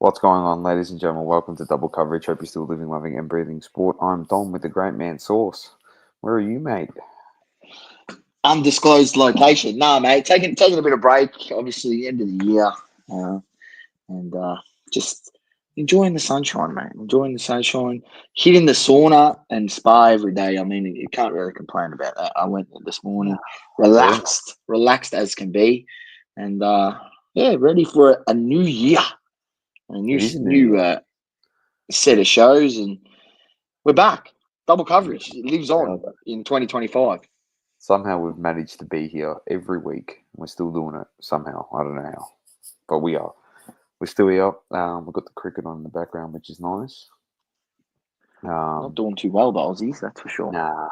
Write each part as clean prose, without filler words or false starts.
What's going on, ladies and gentlemen? Welcome to Double Coverage. Hope you're still living, loving, and breathing sport. I'm Dom with the Great Man Sauce. Where are you, mate? Undisclosed location. Nah, mate. Taking a bit of break. Obviously, the end of the year, and just enjoying the sunshine, mate. Enjoying the sunshine. Hitting the sauna and spa every day. I mean, you can't really complain about that. I went there this morning, relaxed as can be, and yeah, ready for a new year, a new It is a new new year. set of shows, and we're back. Double coverage. It lives Yeah. on in 2025. Somehow we've managed to be here every week. We're still doing it somehow. I don't know how, but we are. We're still here. We've got the cricket on in the background, which is nice. Not doing too well, the Aussies, that's for sure. Nah,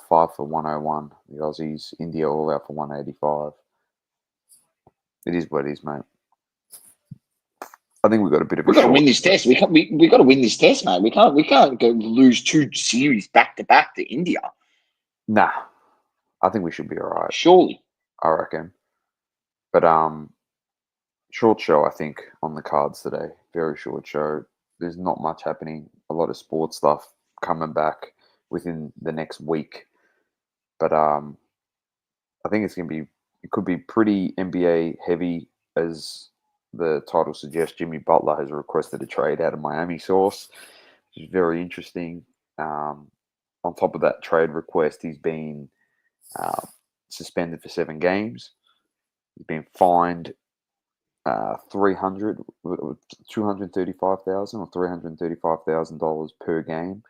5 for 101. The Aussies, India all out for 185. It is what it is, mate. I think we've got a bit of a We've got to short. win this test. We got to win this test, mate. We can't go lose two series back to back to India. Nah, I think we should be all right. Surely. I reckon. But short show, I think, on the cards today. Very short show. There's not much happening. A lot of sports stuff coming back within the next week. But I think it's going to be, it could be pretty NBA heavy, as the title suggests. Jimmy Butler has requested a trade out of Miami Source, which is very interesting. On top of that trade request, he's been suspended for 7 games. He's been fined 235,000 or $335,000 per game.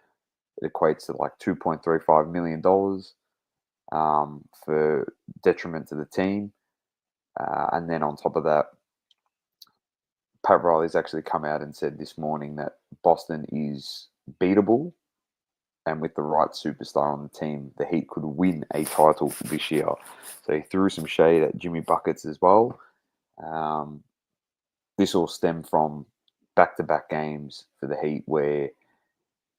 It equates to like $2.35 million for detriment to the team. And then on top of that, Pat Riley's actually come out and said this morning that Boston is beatable, and with the right superstar on the team, the Heat could win a title this year. So he threw some shade at Jimmy Buckets as well. This all stemmed from back-to-back games for the Heat where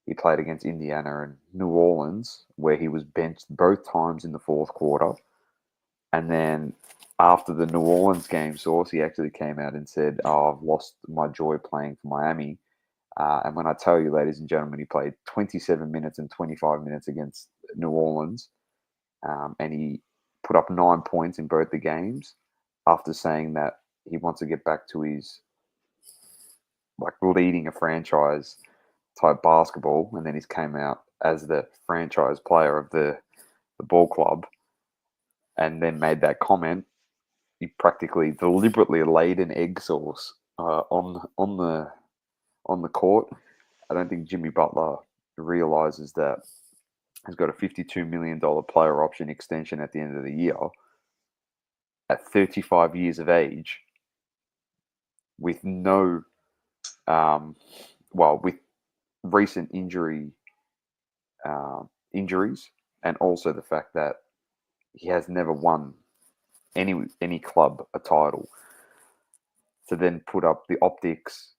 he played against Indiana and New Orleans, where he was benched both times in the fourth quarter. And then after the New Orleans game, Sauce, he actually came out and said, I've lost my joy playing for Miami. And when I tell you, ladies and gentlemen, he played 27 minutes and 25 minutes against New Orleans, and he put up 9 points in both the games after saying that he wants to get back to his like leading a franchise type basketball, and then he's came out as the franchise player of the ball club, and then made that comment. He practically deliberately laid an egg sauce on the court. I don't think Jimmy Butler realizes that he's got a $52 million player option extension at the end of the year at 35 years of age, with no, with recent injuries, and also the fact that he has never won any club a title, to then put up the optics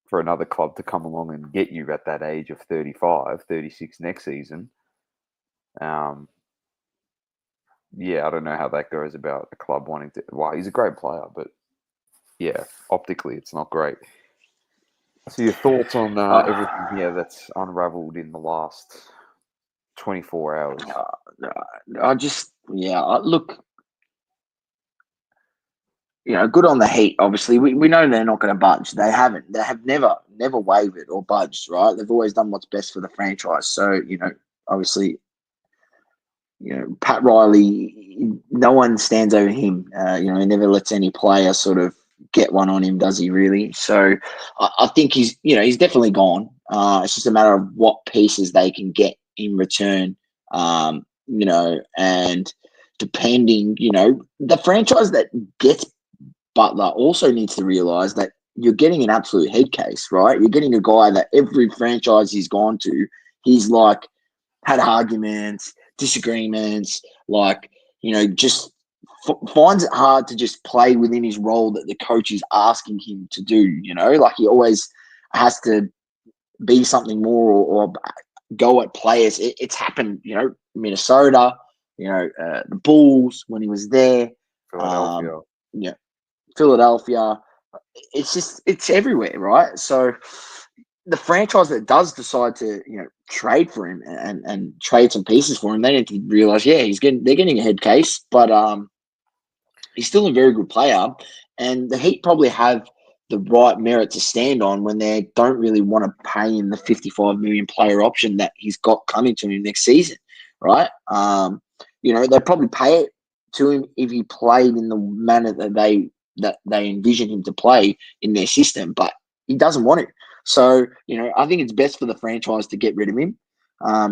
for another club to come along and get you at that age of 35, 36 next season. Yeah, I don't know how that goes about a club wanting to. Well, he's a great player, but yeah, optically, it's not great. So, your thoughts on everything here that's unraveled in the last 24 hours? Look, good on the Heat. Obviously, we know they're not going to budge. They haven't. They have never wavered or budged. Right? They've always done what's best for the franchise. So obviously, Pat Riley, no one stands over him. He never lets any player sort of get one on him, does he really? So I think he's definitely gone. It's just a matter of what pieces they can get in return, and depending, the franchise that gets Butler also needs to realize that you're getting an absolute head case, right? You're getting a guy that every franchise he's gone to, he's like had arguments, disagreements, just finds it hard to just play within his role that the coach is asking him to do. Like he always has to be something more or go at players. It's happened, Minnesota, the Bulls when he was there, Philadelphia. Philadelphia. it's everywhere, right? So the franchise that does decide to trade for him and trade some pieces for him, they need to realize, yeah, they're getting a head case, but he's still a very good player, and the Heat probably have the right merit to stand on when they don't really want to pay him the 55 million player option that he's got coming to him next season, right? They probably pay it to him if he played in the manner that they envision him to play in their system, but he doesn't want it. So, I think it's best for the franchise to get rid of him.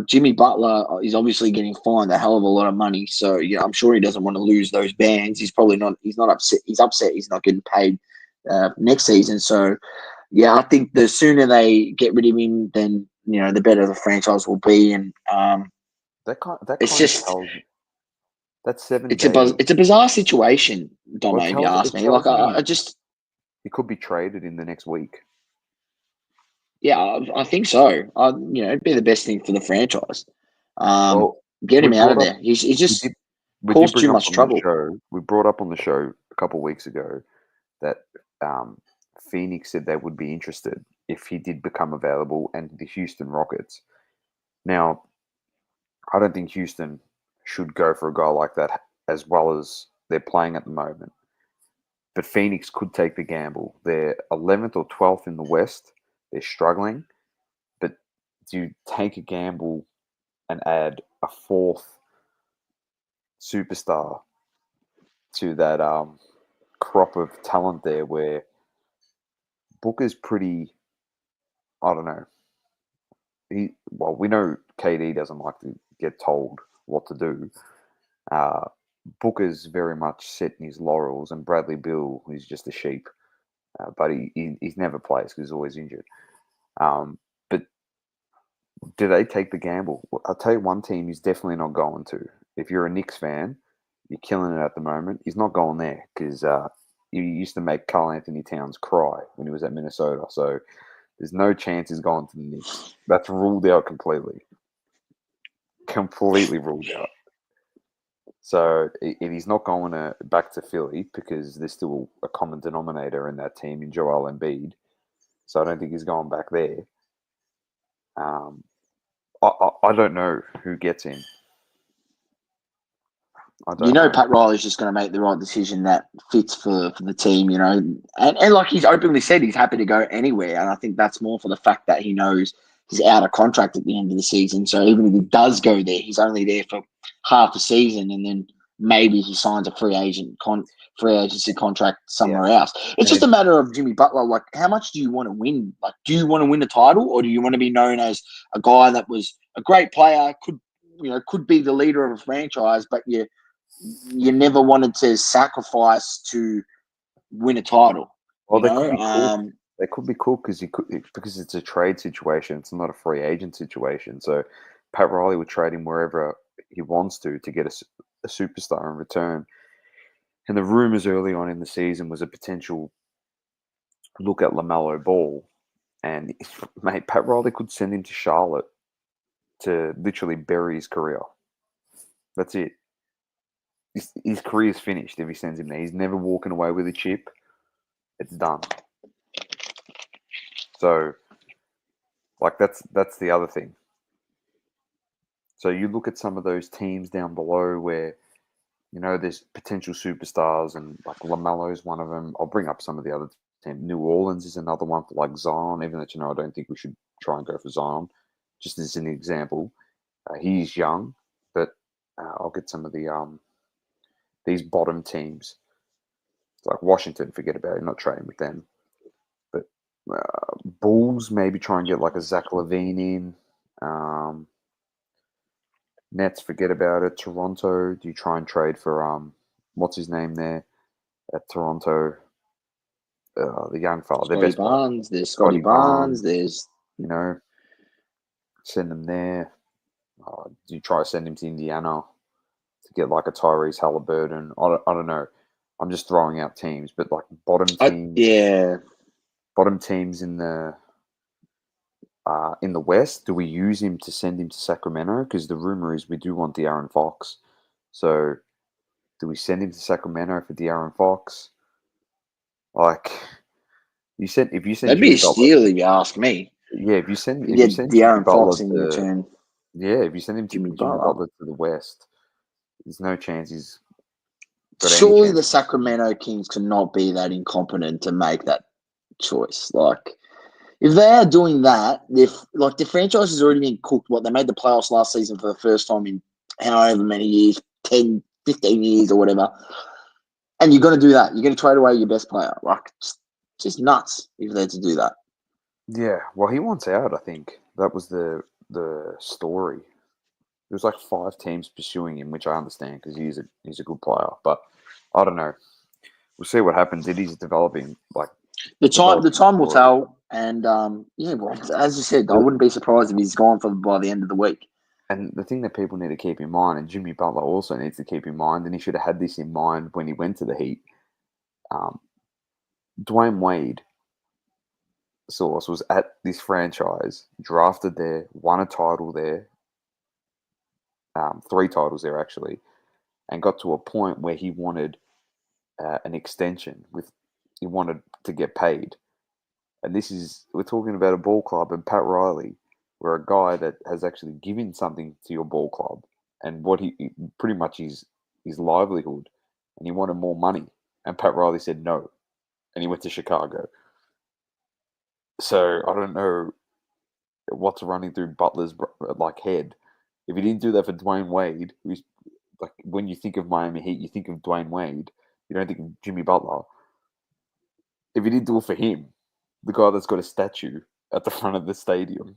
Jimmy Butler is obviously getting fined a hell of a lot of money, so I'm sure he doesn't want to lose those bands. He's probably not. He's not upset. He's upset he's not getting paid next season. So, yeah, I think the sooner they get rid of him, then the better the franchise will be. And That it's kind of just tells that 7 days. it's a bizarre situation, Well, Dom. If you ask it me, like tells I me just he could be traded in the next week. yeah, I think so. It'd be the best thing for the franchise. Um, Well, get we him out brought of up there. He's we just did we did caused too bring up much on the trouble. show. We brought up on the show a couple of weeks ago that Phoenix said they would be interested if he did become available, and the Houston Rockets. Now, I don't think Houston should go for a guy like that as well as they're playing at the moment. But Phoenix could take the gamble. They're 11th or 12th in the West. They're struggling. But do you take a gamble and add a fourth superstar to that crop of talent there where Booker's pretty, I don't know. We know KD doesn't like to get told what to do. Uh, Booker's very much set in his laurels, and Bradley Beal is just a sheep. But he's never plays because he's always injured. But do they take the gamble? I'll tell you one team he's definitely not going to. If you're a Knicks fan, you're killing it at the moment. He's not going there because he used to make Karl Anthony Towns cry when he was at Minnesota. So there's no chance he's going to the Knicks. That's ruled out completely. Completely ruled out. So if he's not going back to Philly because there's still a common denominator in that team in Joel Embiid, so I don't think he's going back there. I don't know who gets him. I don't know. Pat Riley's just going to make the right decision that fits for the team, and like he's openly said, he's happy to go anywhere. And I think that's more for the fact that he knows he's out of contract at the end of the season. So even if he does go there, he's only there for half a season, and then maybe he signs a free agency contract somewhere else. It's just a matter of Jimmy Butler. Like, how much do you want to win? Like, do you want to win a title, or do you want to be known as a guy that was a great player, could be the leader of a franchise, but you never wanted to sacrifice to win a title. Well, they could be cool. They could be cool because it's a trade situation. It's not a free agent situation. So Pat Riley would trade him wherever he wants to get a superstar in return. And the rumors early on in the season was a potential look at LaMelo Ball. And, mate, Pat Riley could send him to Charlotte to literally bury his career. That's it. His career's finished if he sends him there. He's never walking away with a chip. It's done. So, like, that's the other thing. So you look at some of those teams down below where, there's potential superstars, and like LaMelo's one of them. I'll bring up some of the other teams. New Orleans is another one for like Zion, even though, I don't think we should try and go for Zion, just as an example. He's young, but I'll get some of these bottom teams. Like Washington, forget about it, not trading with them. But Bulls, maybe try and get like a Zach LaVine in. Nets, forget about it. Toronto, do you try and trade for what's his name there at Toronto? The young fella, their Scotty best player. Barnes. There's Scotty Barnes. There's send them there. Do you try to send him to Indiana to get like a Tyrese Halliburton? I don't know. I'm just throwing out teams, but like bottom teams. Bottom teams in the West, do we use him to send him to Sacramento? Because the rumor is we do want De'Aaron Fox. So, do we send him to Sacramento for De'Aaron Fox? Like, if you send That'd be Jimmy a Butler, steal if you ask me. yeah, if You you get send Jimmy De'Aaron Butler Fox in to return, yeah, if you send him to Jimmy Jimmy Butler. Butler to the West, there's no chance he's got any Surely chance. the Sacramento Kings cannot be that incompetent to make that choice. Like, if they are doing that, if like the franchise has already been cooked, what they made the playoffs last season for the first time in however many years, 10, 15 years or whatever, and you're going to do that. You're going to trade away your best player. Like, just nuts if they're to do that. Yeah, well, he wants out. I think that was the story. There was like 5 teams pursuing him, which I understand because he's a good player. But I don't know. We'll see what happens. It is developing like The developing time will story. tell. And yeah, well, as you said, I wouldn't be surprised if he's gone by the end of the week. And the thing that people need to keep in mind, and Jimmy Butler also needs to keep in mind, and he should have had this in mind when he went to the Heat. Um, Dwayne Wade source was at this franchise, drafted there, won a title there, 3 titles there actually, and got to a point where he wanted an extension with he wanted to get paid. And we're talking about a ball club and Pat Riley, where a guy that has actually given something to your ball club and what he pretty much his livelihood, and he wanted more money. And Pat Riley said no, and he went to Chicago. So I don't know what's running through Butler's like head. If he didn't do that for Dwayne Wade, who's like when you think of Miami Heat, you think of Dwayne Wade. You don't think of Jimmy Butler. If he didn't do it for him, the guy that's got a statue at the front of the stadium,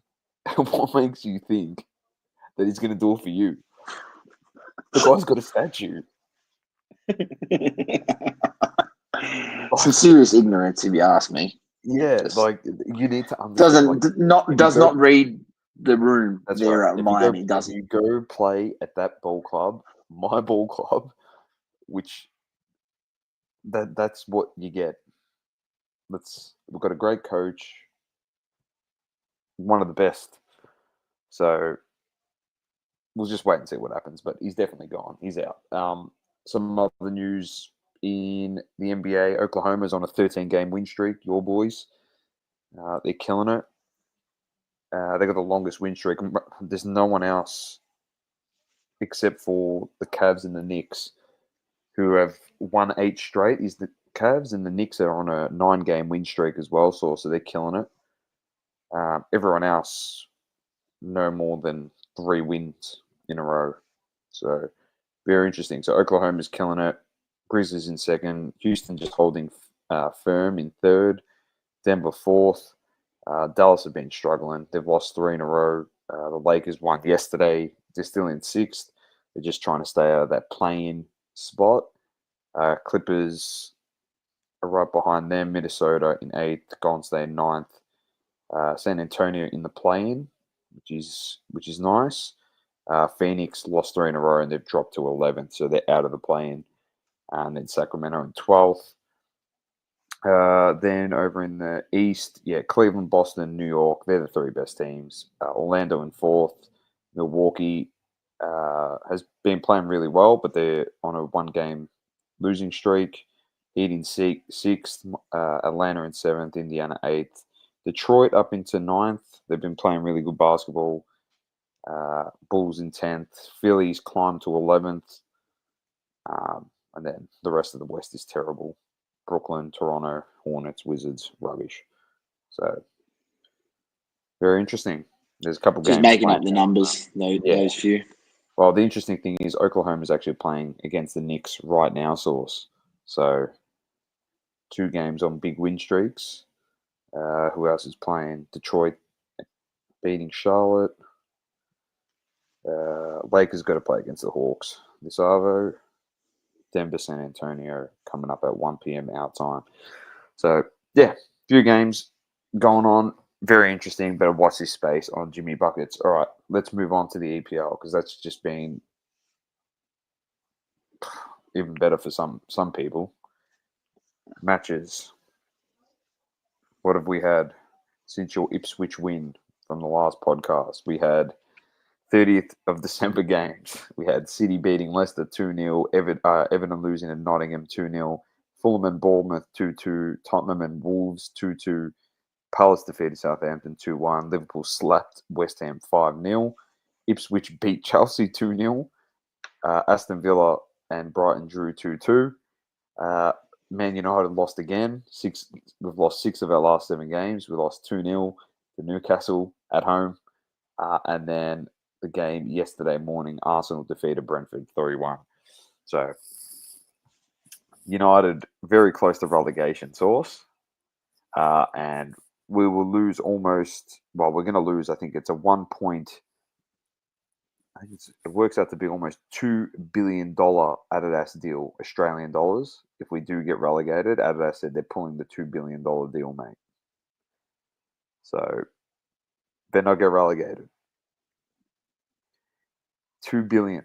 what makes you think that he's going to do it for you? The guy's got a statue. Some serious ignorance, if you ask me. Yeah, Just like you need to understand. Like, does not read the room that's there right. at Miami, If does he? you go play at that ball club, my ball club, which that's what you get. We've got a great coach, one of the best. So we'll just wait and see what happens. But he's definitely gone. He's out. Some other news in the NBA: Oklahoma's on a 13-game win streak. Your boys, they're killing it. They got the longest win streak. There's no one else except for the Cavs and the Knicks who have won 8 straight. Is the Cavs and the Knicks are on a 9-game win streak as well, so they're killing it. Everyone else, no more than 3 wins in a row. So very interesting. So Oklahoma's killing it. Grizzlies in second. Houston just holding firm in third. Denver fourth. Dallas have been struggling. They've lost 3 in a row. The Lakers won yesterday. They're still in sixth. They're just trying to stay out of that play-in spot. Clippers are right behind them. Minnesota in 8th. Golden State in 9th. San Antonio in the play-in, which is nice. Phoenix lost 3 in a row and they've dropped to 11th, so they're out of the play-in. And then Sacramento in 12th. Then over in the East, Cleveland, Boston, New York, they're the 3 best teams. Orlando in 4th. Milwaukee has been playing really well, but they're on a 1-game losing streak. Heat in 6th, Atlanta in 7th, Indiana 8th. Detroit up into 9th. They've been playing really good basketball. Bulls in 10th. Phillies climbed to 11th. And then the rest of the West is terrible. Brooklyn, Toronto, Hornets, Wizards, rubbish. So, very interesting. There's a couple Just games making up playing. the numbers, those few. Well, the interesting thing is Oklahoma is actually playing against the Knicks right now, Source. So, 2 games on big win streaks. Who else is playing? Detroit beating Charlotte. Lakers got to play against the Hawks this Arvo. Denver, San Antonio coming up at 1 p.m. our time. So, few games going on. Very interesting. Better watch this space on Jimmy Buckets. All right, let's move on to the EPL because that's just been even better for some people. Matches. What have we had since your Ipswich win from the last podcast? We had 30th of December games. We had City beating Leicester 2-0, Everton losing to Nottingham 2-0, Fulham and Bournemouth 2-2. Tottenham and Wolves 2-2. Palace defeated Southampton 2-1. Liverpool slapped West Ham 5-0. Ipswich beat Chelsea 2-0. Aston Villa and Brighton drew 2-2. Man United lost again. We've lost 6 of our last 7 games. We lost 2-0 to Newcastle at home. And then the game yesterday morning, Arsenal defeated Brentford 3-1. So United very close to relegation source. And we will lose almost, well, we're going to lose, I think it's a 1 point, I think it works out to be almost $2 billion Adidas deal, Australian dollars. If we do get relegated, Adidas said they're pulling the $2 billion deal, mate. So then I'll get relegated. $2 billion.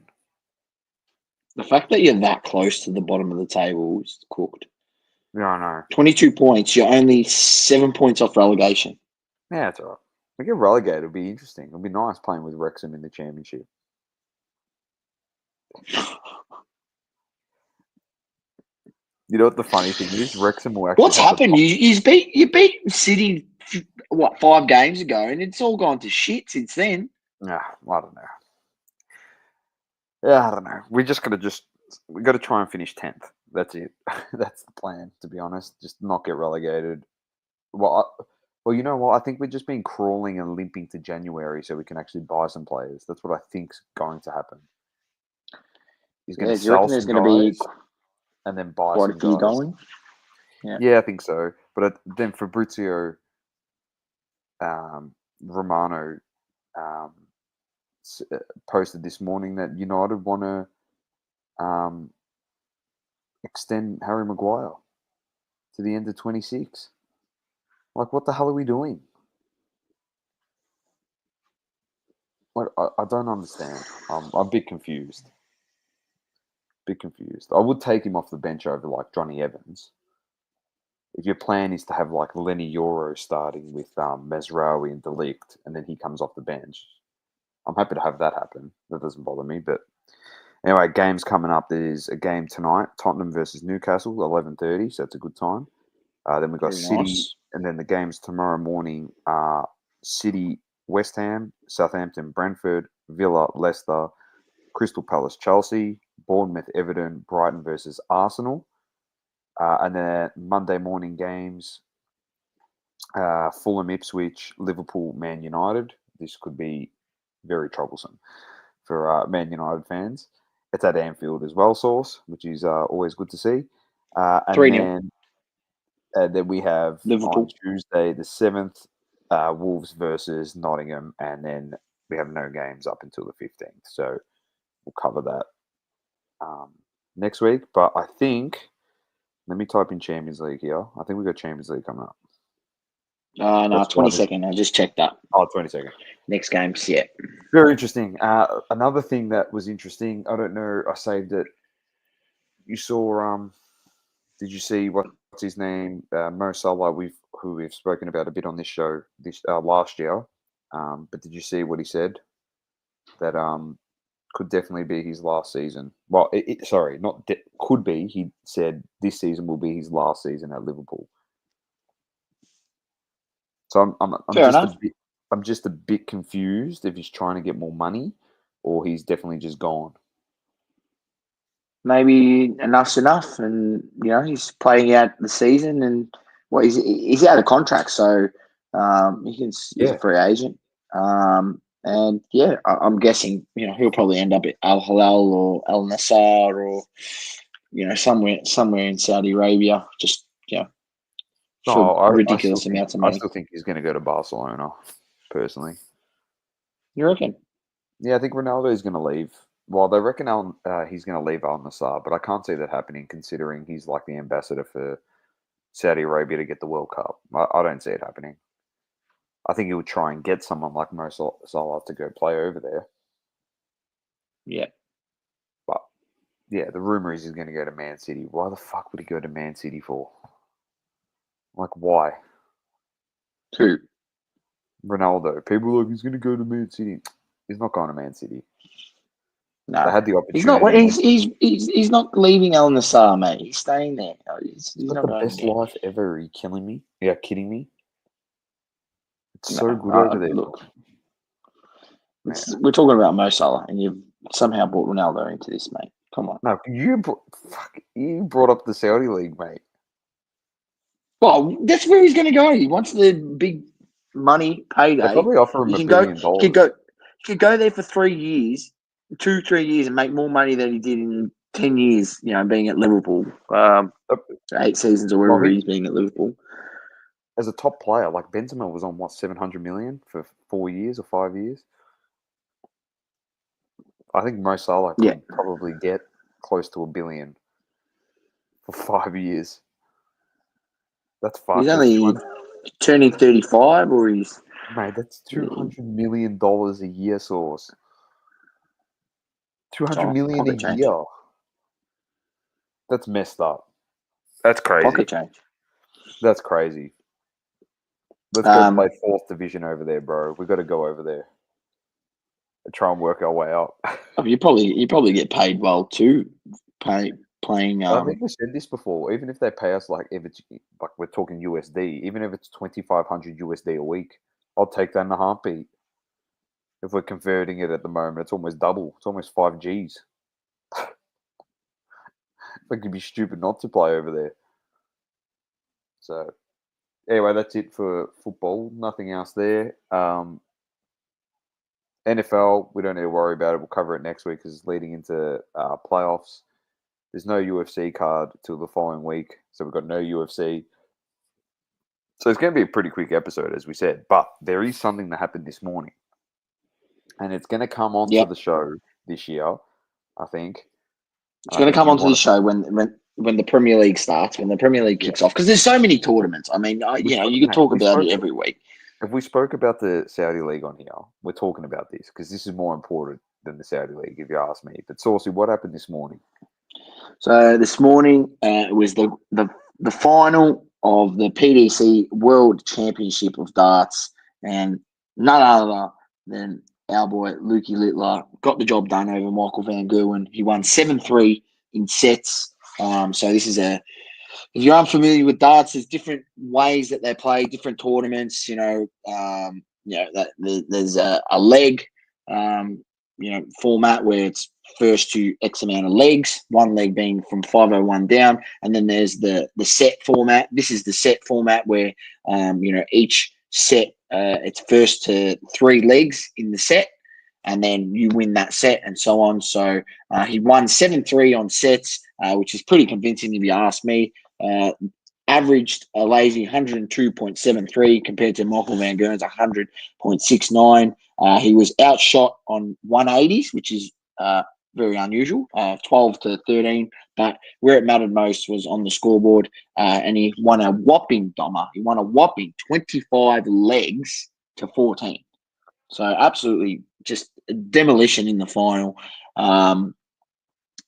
The fact that you're that close to the bottom of the table is cooked. Yeah, I know. 22 points. You're only 7 points off relegation. Yeah, it's all right. If we get relegated, it'll be interesting. It'll be nice playing with Wrexham in the championship. You know what the funny thing is? Wrexham will actually. What's happened? You beat City 5 games ago, and it's all gone to shit since then. Yeah, I don't know. Yeah, I don't know. We got to try and finish 10th. That's it. That's the plan, to be honest. Just not get relegated. Well, you know what? I think we've just been crawling and limping to January so we can actually buy some players. That's what I think's going to happen. He's going to sell some guys and then buy some guys. Going? Yeah, I think so. But then Fabrizio Romano posted this morning that United want to extend Harry Maguire to the end of 26. Like, what the hell are we doing? Like, I don't understand. I'm a bit confused. I would take him off the bench over like Johnny Evans. If your plan is to have like Lenny Yoro starting with Mesraoui and De Ligt, and then he comes off the bench, I'm happy to have that happen. That doesn't bother me. But anyway, games coming up. There's a game tonight, Tottenham versus Newcastle, 11:30. So that's a good time. Then we've got Very City, nice. and then the games tomorrow morning are City, West Ham, Southampton, Brentford, Villa, Leicester, Crystal Palace, Chelsea, Bournemouth, Everton, Brighton versus Arsenal. And then Monday morning games, Fulham, Ipswich, Liverpool, Man United. This could be very troublesome for Man United fans. It's at Anfield as well, Source, which is always good to see. And 3-0. then we have Liverpool. on Tuesday the 7th, Wolves versus Nottingham, and then we have no games up until the 15th. So we'll cover that next week. But I think, let me type in Champions League here. I think we've got Champions League coming up. No, 22nd. I just checked that. Oh, 22nd. Next games, yeah. Very interesting. Another thing that was interesting, I don't know, I saved it. You saw, did you see what's his name? Mo Salah, who we've spoken about a bit on this show last year. But did you see what he said? That could definitely be his last season. Well, could be. He said this season will be his last season at Liverpool. So I'm just a bit confused if he's trying to get more money or he's definitely just gone. Maybe enough's enough, and he's playing out the season, and he's out of contract, so he's a free agent. And yeah, I'm guessing he'll probably end up at Al Hilal or Al Nassr or somewhere in Saudi Arabia, just for ridiculous amounts of money. I still think he's going to go to Barcelona, personally. You reckon? Yeah, I think Ronaldo is going to leave. Well, they reckon he's going to leave Al Nassr, but I can't see that happening considering he's like the ambassador for Saudi Arabia to get the World Cup. I don't see it happening. I think he would try and get someone like Mo Salah to go play over there. Yeah. But, yeah, the rumour is he's going to go to Man City. Why the fuck would he go to Man City for? Like, why? Who? Ronaldo. People are like, he's going to go to Man City. He's not going to Man City. No, They had the he's not. opportunity. He's not leaving Al Nassr, mate. He's staying there. He's He's got not the going best there. life ever. Are you killing me? Yeah, kidding me? It's No, so good over there. look, Man. we're talking about Mo Salah, and you've somehow brought Ronaldo into this, mate. Come on. No, you brought up the Saudi league, mate. Well, that's where he's going to go. He wants the big money They payday. probably offer him He $1 can go. billion. He could go there for 3 years, 2-3 years, and make more money than he did in 10 years. You know, being at Liverpool, 8 seasons or wherever he's being at Liverpool. As a top player, like Benzema was on 700 million for 4 years or 5 years. I think Mo Salah could probably get close to $1 billion for 5 years. That's fucked. He's only turning 35, or he's mate. That's $200 million a year, Source. $200 million a year. That's messed up. That's crazy. Pocket change. That's crazy. Let's go play 4th division over there, bro. We've got to go over there and try and work our way up. You probably get paid well too, playing. I think we said this before. Even if they pay us if it's like we're talking USD, even if it's $2,500 USD a week, I'll take that in a heartbeat. If we're converting it at the moment, it's almost double. It's almost 5 Gs. It could be stupid not to play over there. So, anyway, that's it for football. Nothing else there. NFL, we don't need to worry about it. We'll cover it next week because it's leading into playoffs. There's no UFC card till the following week, so we've got no UFC. So it's going to be a pretty quick episode, as we said. But there is something that happened this morning, and it's going to come onto the show this year, I think. It's going to come onto the show when the Premier League starts, when the Premier League kicks off, because there's so many tournaments. I mean, you could talk about it every week. If we spoke about the Saudi League on here, we're talking about this because this is more important than the Saudi League, if you ask me. But Saucy, what happened this morning? So this morning was the final of the PDC World Championship of Darts, and none other than our boy Lukey Littler got the job done over Michael Van Gerwen. He won 7-3 in sets. So this is if you're unfamiliar with darts, there's different ways that they play, different tournaments. That there's a leg, format where it's first to X amount of legs, one leg being from 501 down, and then there's the set format. This is the set format where each set it's first to 3 legs in the set, and then you win that set and so on. So he won 7-3 on sets, which is pretty convincing if you ask me. Averaged a lazy 102.73 compared to Michael Van Gerwen's 100.69. He was outshot on 180s, which is very unusual, 12-13. But where it mattered most was on the scoreboard, and he won a whopping 25 legs to 14. So absolutely just demolition in the final.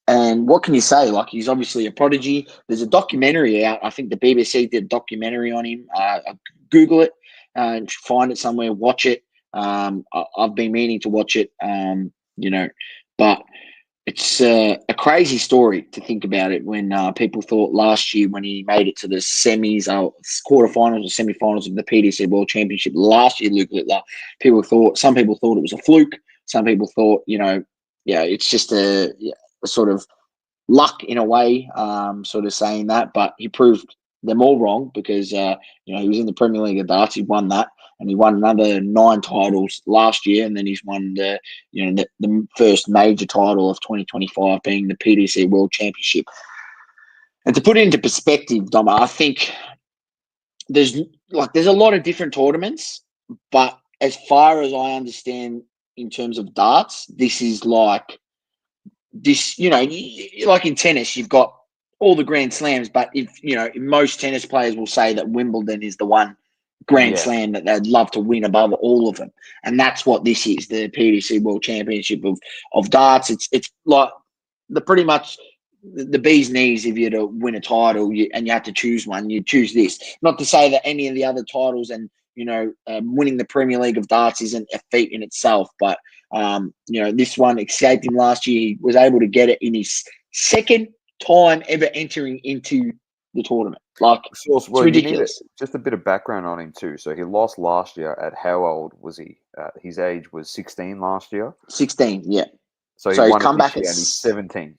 And what can you say? Like, he's obviously a prodigy. There's a documentary out. I think the BBC did a documentary on him. Google it and find it somewhere. Watch it. I've been meaning to watch it, but it's a crazy story to think about it when people thought last year when he made it to the semis, quarterfinals or semifinals of the PDC World Championship last year, Luke Littler, some people thought it was a fluke. Some people thought, it's just a sort of luck in a way, sort of saying that, but he proved them all wrong because, he was in the Premier League of Darts. He won that, and he won another 9 titles last year, and then he's won the first major title of 2025 being the PDC World Championship. And to put it into perspective, Dom, I think there's a lot of different tournaments, but as far as I understand in terms of darts, this is like this, like in tennis, you've got all the Grand Slams, but most tennis players will say that Wimbledon is the one Grand Slam that they'd love to win above all of them. And that's what this is, the PDC World Championship of darts. It's like pretty much the bee's knees. If you're to win a title and you have to choose one, you choose this. Not to say that any of the other titles and winning the Premier League of Darts isn't a feat in itself, but This one escaped him last year. He was able to get it in his second time ever entering into the tournament. Like, Source, it's ridiculous. just a bit of background on him too. So he lost last year at how old was he? His age was 16 last year. 16, yeah. So he So he's won it come this back year at and he's 17.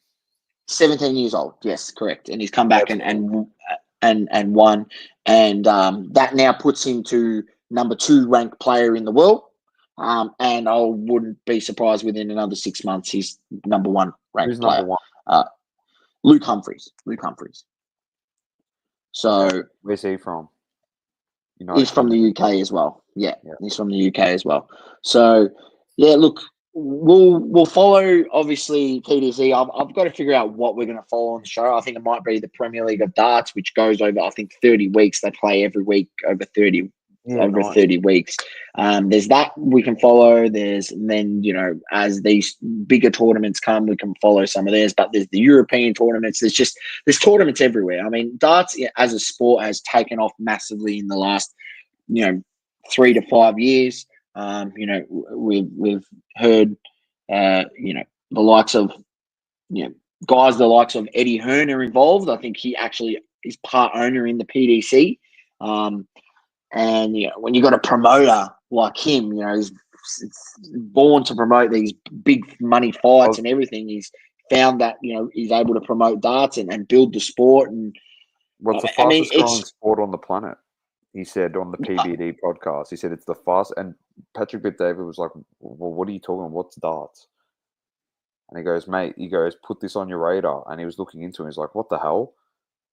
17 years old. Yes, correct. And he's come back That's and won. And that now puts him to number 2 ranked player in the world. And I wouldn't be surprised within another 6 months he's number 1 ranked Who's player. number one? Luke Humphries. So Okay. Where's he from? he's from the UK as well. Yeah, Yeah. he's from the UK as well. So yeah, look, we'll follow obviously PDC. I've got to figure out what we're going to follow on the show. I think it might be the Premier League of Darts, which goes over 30 weeks. They play every week over 30 nice. 30 weeks. There's that we can follow. Then as these bigger tournaments come, we can follow some of theirs. But there's the European tournaments. There's tournaments everywhere. I mean, darts as a sport has taken off massively in the last 3 to 5 years. We've heard the likes of guys the likes of Eddie Hearn are involved. I think he actually is part owner in the PDC. And when you got a promoter like him, he's born to promote these big money fights and everything. He's found that he's able to promote darts and build the sport. And what's the fastest growing sport on the planet? He said on the PBD podcast. He said it's the fast. And Patrick Bet-David was like, "Well, what are you talking? What's darts?" And he goes, "Mate," he goes, "put this on your radar." And he was looking into it. He's like, "What the hell?"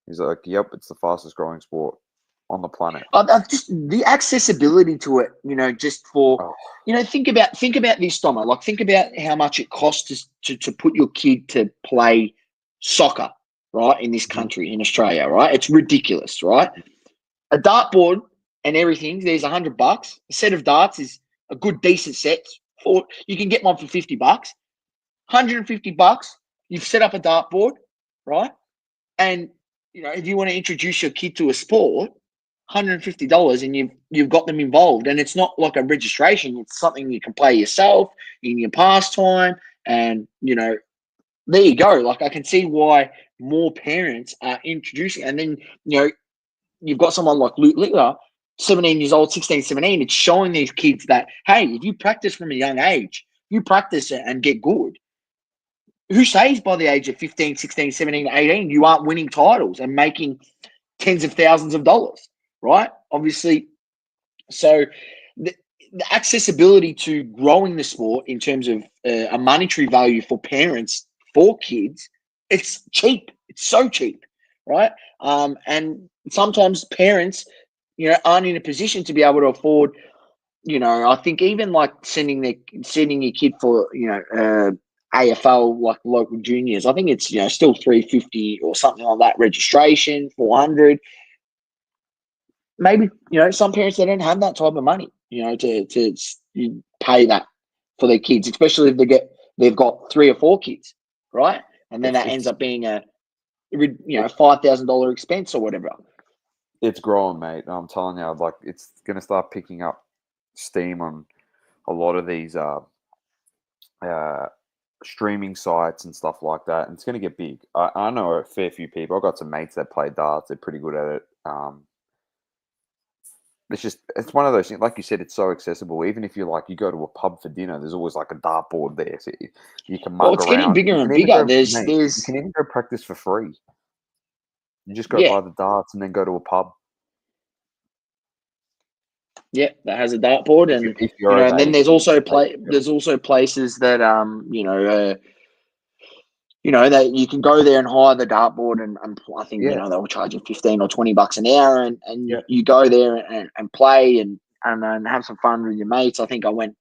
He's like, "Yep, it's the fastest growing sport on the planet." Just the accessibility to it, just for think about this, Tomo. Like, think about how much it costs to put your kid to play soccer, right, in this country, in Australia, right? It's ridiculous, right? A dartboard and everything, there's $100. A set of darts is a good, decent set. You can get one for $50. $150, you've set up a dartboard, right? And if you want to introduce your kid to a sport, $150 and you've got them involved. And it's not like a registration, it's something you can play yourself in your pastime. And there you go. Like, I can see why more parents are introducing. And then you've got someone like Luke Littler, 17 years old, 16, 17. It's showing these kids that, hey, if you practice from a young age, you practice it and get good. Who says by the age of 15, 16, 17, 18, you aren't winning titles and making tens of thousands of dollars, right? Obviously. So the accessibility to growing the sport in terms of a monetary value for parents, for kids, it's cheap. It's so cheap, right? And sometimes parents, aren't in a position to be able to afford, I think even like sending your kid for, AFL, like local juniors. I think it's still $350 or something like that registration, $400. Maybe some parents, they don't have that type of money, to pay that for their kids, especially if they've got 3 or 4 kids, right? And then that ends up being a $5,000 expense or whatever. It's growing, mate. I'm telling you, like, it's going to start picking up steam on a lot of these streaming sites and stuff like that, and it's going to get big. I know a fair few people. I've got some mates that play darts. They're pretty good at it. It's one of those things. Like you said, it's so accessible. Even if you go to a pub for dinner, there's always like a dartboard there, so you can mug around. It's getting bigger and bigger. You can even go practice for free. You just go buy the darts and then go to a pub. Yeah, that has a dartboard, and and then there's also places that that you can go there and hire the dartboard, and I think they'll charge you $15 or $20 an hour, and you go there and play and have some fun with your mates. I think I went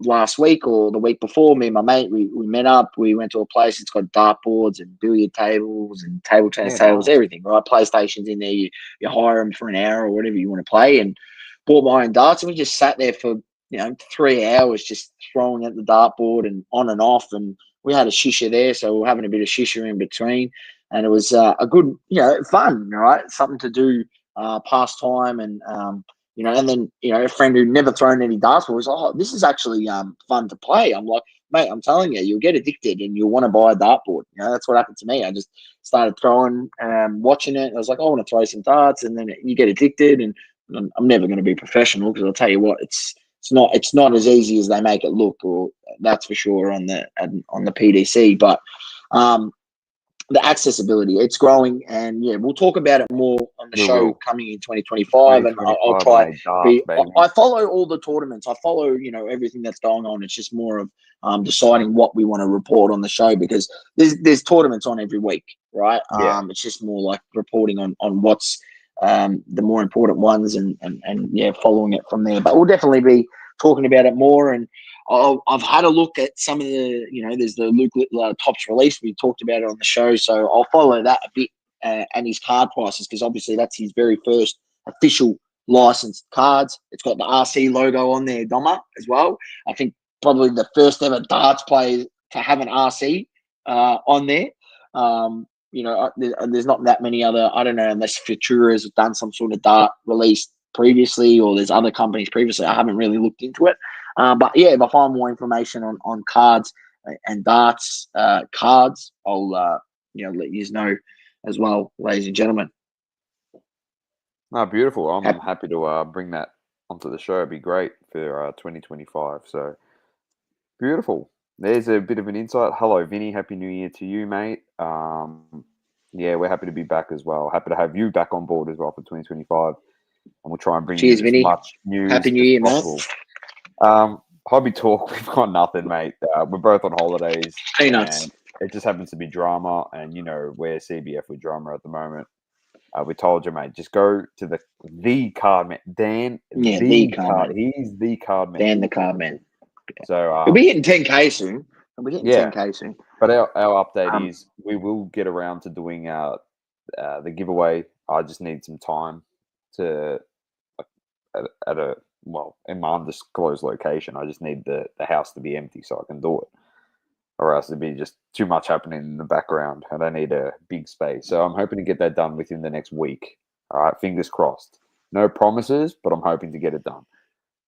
last week or the week before. Me and my mate, we met up. We went to a place. It's got dartboards and billiard tables and table tennis tables, everything. Right, PlayStation's in there. You hire them for an hour or whatever you want to play, and bought my own darts, and we just sat there for 3 hours just throwing at the dartboard and on and off. And we had a shisha there, so we were having a bit of shisha in between, and it was a good fun, right? Something to do, pastime, and and then a friend who never thrown any darts before was like, "Oh, this is actually fun to play." I'm like, "Mate, I'm telling you, you'll get addicted and you'll want to buy a dartboard." That's what happened to me. I just started throwing, watching it. And I was like, "I want to throw some darts," and then you get addicted. And I'm never going to be professional because I'll tell you what, it's not as easy as they make it look, or that's for sure on the PDC. But the accessibility, it's growing, and we'll talk about it more on the We show will. coming in 2025. And I'll 2025, try mate, darts, baby. I follow all the tournaments. I follow everything that's going on. It's just more of deciding what we want to report on the show, because there's tournaments on every week, right? Yeah. It's just more like reporting on what's the more important ones, and following it from there. But we'll definitely be talking about it more. And I've had a look at some of the, there's the Luke Littler Tops release. We talked about it on the show, so I'll follow that a bit, and his card prices, because obviously that's his very first official licensed cards. It's got the RC logo on there, Doma, as well. I think probably the first ever darts player to have an RC on there. There's not that many other, I don't know, unless Futura's have done some sort of dart release previously, or there's other companies previously. I haven't really looked into it. But yeah, if I find more information on cards and darts cards, I'll let you know as well, ladies and gentlemen. No, beautiful. I'm happy to bring that onto the show. It'd be great for 2025. So beautiful. There's a bit of an insight. Hello, Vinny. Happy New Year to you, mate. We're happy to be back as well. Happy to have you back on board as well for 2025. And we'll try and bring Cheers, you Vinny. as much news Happy New as Year, possible. mate. Hobby talk, we've got nothing, mate. We're both on holidays. Peanuts. And it just happens to be drama. And, we're CBF with drama at the moment. We told you, mate, just go to the card man. Dan, the card man. He's the card man. Dan, the card man. So we'll be hitting 10K soon. But our update is we will get around to doing the giveaway. I just need some time to at a in my undisclosed location. I just need the house to be empty so I can do it, or else it'd be just too much happening in the background, and I need a big space. So I'm hoping to get that done within the next week. All right, fingers crossed. No promises, but I'm hoping to get it done.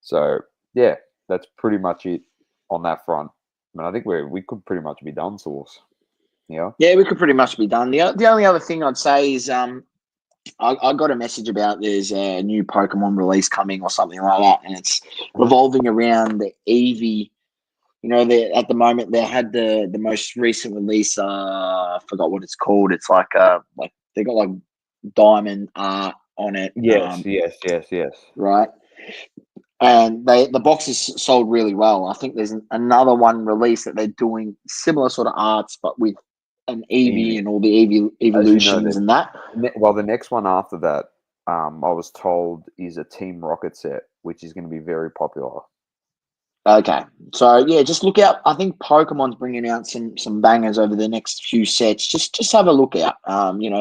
So yeah, that's pretty much it on that front. I mean, I think we could pretty much be done, Source. Yeah, we could pretty much be done. The only other thing I'd say is I got a message about there's a new Pokemon release coming or something like that, and it's revolving around the Eevee. At the moment they had the most recent release. I forgot what it's called. It's like they got like diamond art on it. Yes. Right. And the boxes sold really well. I think there's another one release that they're doing similar sort of arts, but with an Eevee and all the Eevee evolutions and that. Well, the next one after that, I was told, is a Team Rocket set, which is going to be very popular. Okay, so yeah, just look out. I think Pokemon's bringing out some bangers over the next few sets. Just have a look out.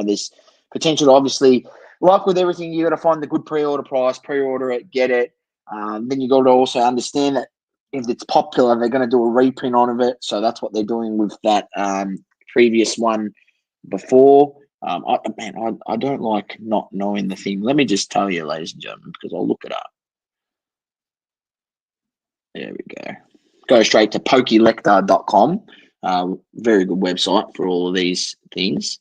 There's potential. Obviously, like with everything, you got to find the good pre-order price, pre-order it, get it. Then you got to also understand that if it's popular, they're going to do a reprint on it. So that's what they're doing with that previous one before. I don't like not knowing the thing. Let me just tell you, ladies and gentlemen, because I'll look it up. There we go. Go straight to pokelector.com. Very good website for all of these things.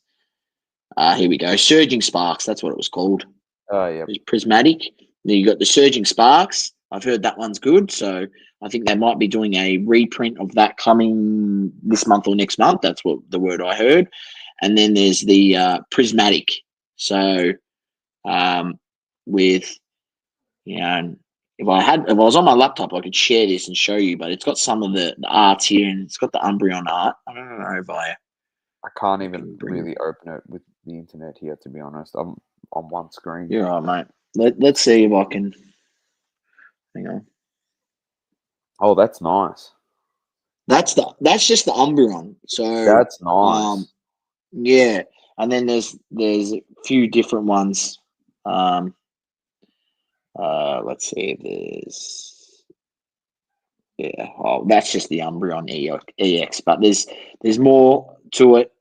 Here we go. Surging Sparks. That's what it was called. Oh, yeah. It's prismatic. Then you got the Surging Sparks. I've heard that one's good. So I think they might be doing a reprint of that coming this month or next month. That's what the word I heard. And then there's the prismatic. So with, if I was on my laptop, I could share this and show you, but it's got some of the arts here, and it's got the Umbreon art. I don't know if I can't even really open it with the internet here, to be honest. I'm on one screen. You're right, mate. Let's see if I can. Hang on. Oh, that's nice. That's just the Umbreon. So that's nice. Yeah, and then there's a few different ones. Let's see. That's just the Umbreon EX, but there's more to it.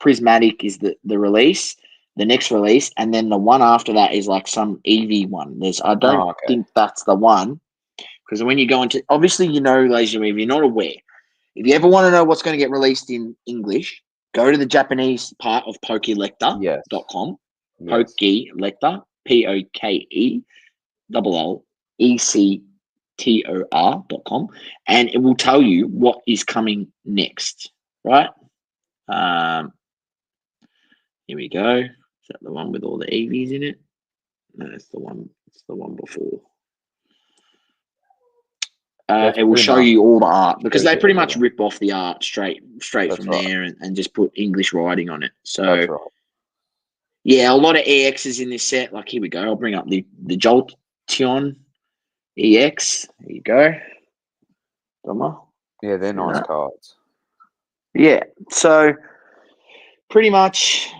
Prismatic is the release. the next release, and then the one after that is like some Eevee one. I don't Oh, okay. think that's the one, because when you go into, obviously, ladies and gentlemen, if you're not aware, if you ever want to know what's going to get released in English, go to the Japanese part of Yes. pokelector.com. Yes. Pokelector, POKELLECTOR.com, and it will tell you what is coming next, right? Here we go. Is that the one with all the EVs in it? No, it's the one before. It will show you all the art, because they pretty much rip off the art straight from there and just put English writing on it. So That's right. Yeah, a lot of EXs in this set. Like, here we go. I'll bring up the Jolteon EX. There you go. Yeah, they're nice cards. Yeah, so pretty much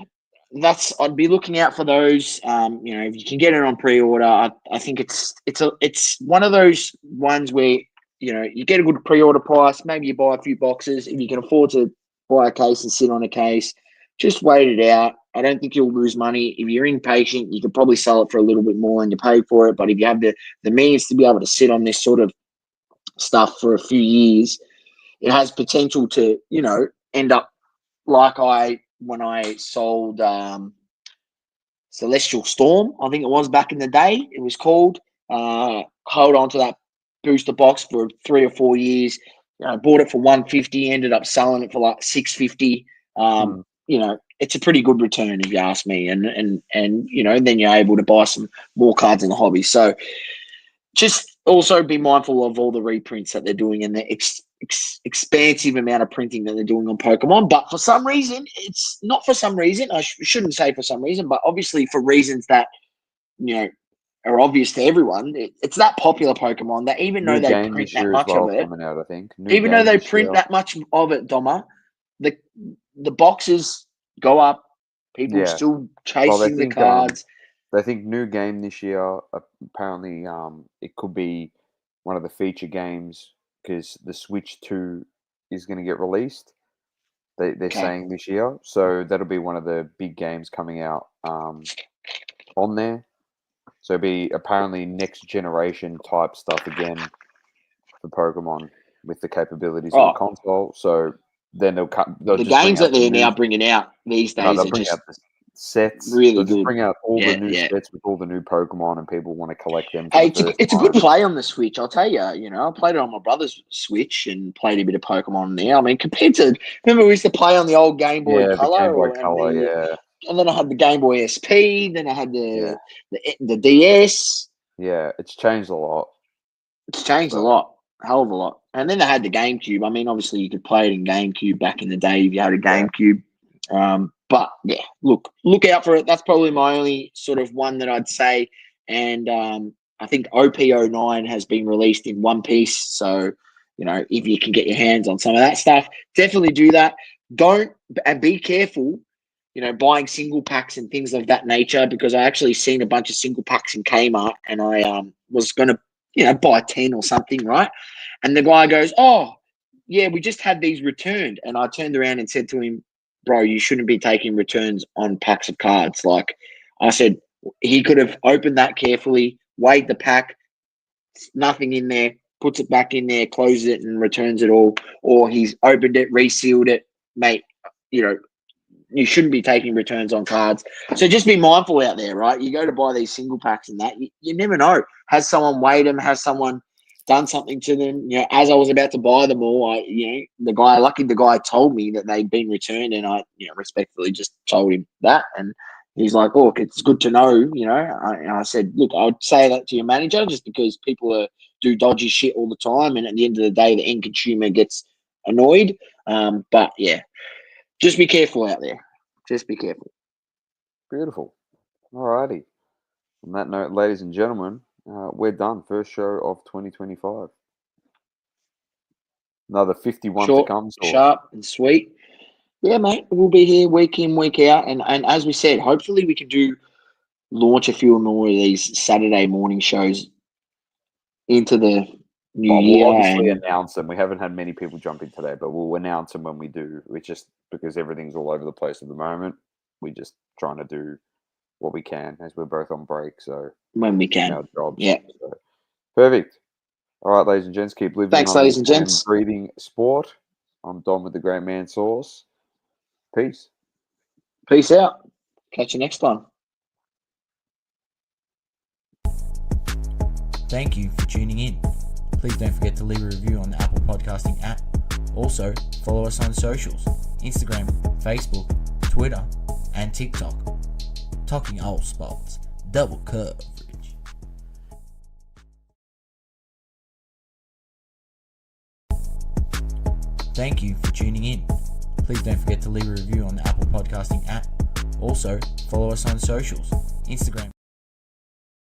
I'd be looking out for those. If you can get it on pre-order, I think it's one of those ones where you get a good pre-order price. Maybe you buy a few boxes. If you can afford to buy a case and sit on a case, just wait it out. I don't think you'll lose money. If you're impatient, you could probably sell it for a little bit more than you pay for it. But if you have the means to be able to sit on this sort of stuff for a few years, it has potential to end up like when I sold Celestial Storm, I think it was back in the day. It was called. Hold on to that booster box for 3 or 4 years. Bought it for $150, ended up selling it for like $650. It's a pretty good return if you ask me. And then you're able to buy some more cards in the hobby. So just also be mindful of all the reprints that they're doing and the expansive amount of printing that they're doing on Pokemon. But for some reason, it's not for some reason. I shouldn't say for some reason, but obviously for reasons that, are obvious to everyone. It's that popular Pokemon that even though they print that much of it, coming out, I think. Even though they print that much of it, Doma, the boxes go up. People still chasing the cards. They think new game this year. Apparently, it could be one of the feature games because the Switch 2 is going to get released. They're saying this year, so that'll be one of the big games coming out on there. So it'll be apparently next generation type stuff again for Pokemon with the capabilities of the console. So then they'll the games that they're now bringing out these days are just out the sets. Really they'll good. Just bring out all the new sets with all the new Pokemon, and people want to collect them. It's a good play on the Switch. I'll tell you. I played it on my brother's Switch and played a bit of Pokemon there. I mean, compared to remember we used to play on the old Game Boy Color, and then I had the Game Boy SP. Then I had the DS. Yeah, it's changed a lot. It's changed a lot, a hell of a lot. And then they had the GameCube. I mean, obviously you could play it in GameCube back in the day if you had a GameCube. But yeah, look out for it. That's probably my only sort of one that I'd say. And I think OP09 has been released in one piece. So, if you can get your hands on some of that stuff, definitely do that. And be careful, buying single packs and things of that nature, because I actually seen a bunch of single packs in Kmart and I was going to, buy 10 or something, right? And the guy goes, "Oh, yeah, we just had these returned." And I turned around and said to him, "Bro, you shouldn't be taking returns on packs of cards." Like I said, he could have opened that carefully, weighed the pack, nothing in there, puts it back in there, closes it and returns it all. Or he's opened it, resealed it. Mate, you shouldn't be taking returns on cards. So just be mindful out there, right? You go to buy these single packs and that, you never know. Has someone weighed them? Has someone done something to them? As I was about to buy them all, the guy told me that they'd been returned, and I, respectfully just told him that. And he's like, "Look, it's good to know," And I said, "Look, I would say that to your manager just because people do dodgy shit all the time. And at the end of the day, the end consumer gets annoyed." But yeah. Just be careful out there. Just be careful. Beautiful. Alrighty. On that note, ladies and gentlemen, we're done. First show of 2025. Another 51 Short, to come. sharp, and sweet. Yeah, mate. We'll be here week in, week out. And as we said, hopefully we can launch a few more of these Saturday morning shows into the new year. We'll obviously announce them. We haven't had many people jump in today, but we'll announce them when we do. It's just because everything's all over the place at the moment. we're just trying to do what we can as we're both on break. So when we in can. our jobs. Yeah. So, perfect. All right, ladies and gents, keep living, Thanks, ladies and loving, gents. breathing sport. I'm Dom with the Great Man Sauce. Peace. Peace out. Catch you next time. Thank you for tuning in. Please don't forget to leave a review on the Apple Podcasting app. Also, follow us on socials, Instagram, Facebook, Twitter, and TikTok. Talking all sports, double coverage. Thank you for tuning in. Please don't forget to leave a review on the Apple Podcasting app. Also, follow us on socials, Instagram.